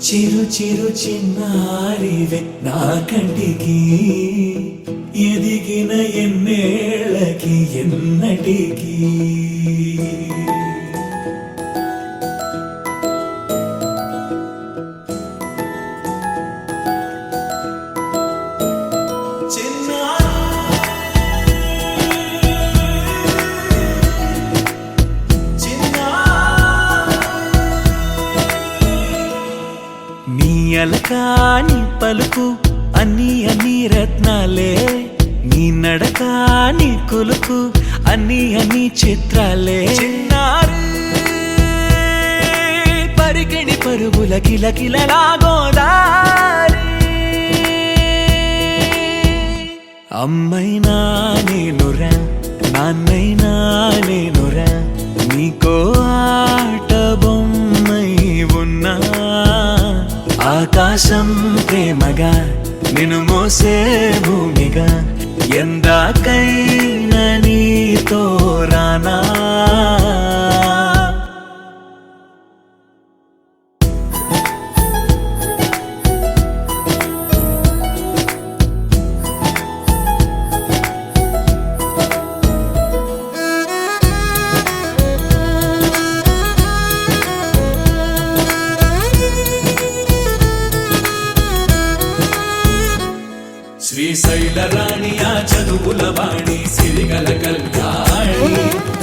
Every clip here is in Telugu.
చిరు చిరు చిన్నారివే నా కంటికి ఎదిగిన ఎన్నేళ్ళకి ఎన్నటికి అలకాని పలుకు అన్ని అన్ని రత్నాలే నీ నడకాని కులుకు అన్ని అన్ని చిత్రాలే చిన్నారు పరిగిణి పరుగుల కిలకిలలాగోదారి అమ్మైనా నేనురా నాన్నైనా నేనురా నీకో ఆట బొమ్మై ఉన్నా ఆకాశం ప్రేమగా నిన్ను మోసే భూమిగా ఎందాకైనా నీతో రానా శ్రీశైల రాణి ఆ చదువుల వాణి సిరిగల కళ్యాణి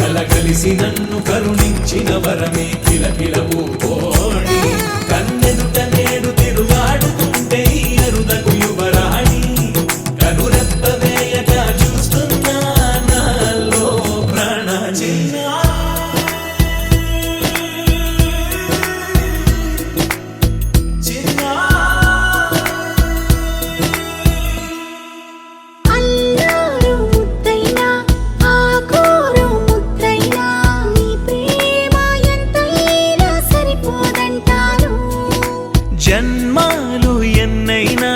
కలగలిసి నన్ను కరుణించిన వరమే కిలకిల ఊకోణి కన్నెదుట నేడు తిరుగాడుతుంటే ఈ అరుదకు యువరాణి కనురెప్ప వేయక చూస్తున్నా నాలో ప్రాణ చిన్న జన్మాలు ఎన్నైనా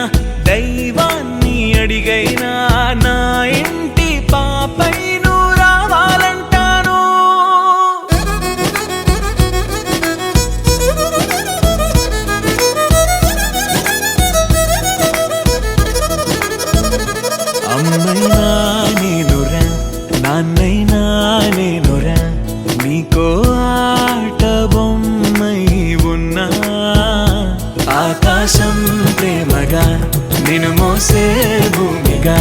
దైవాన్ని అడిగైనా నా ఇంటి పాపై నువ్వు రావాలంటాను అమ్మైనా నేనురా నాన్నైనా నేనురా నీకో ఆట బొమ్మై ఉన్నా ఆకాశం ప్రేమగా నిన్ను మోసే భూమిగా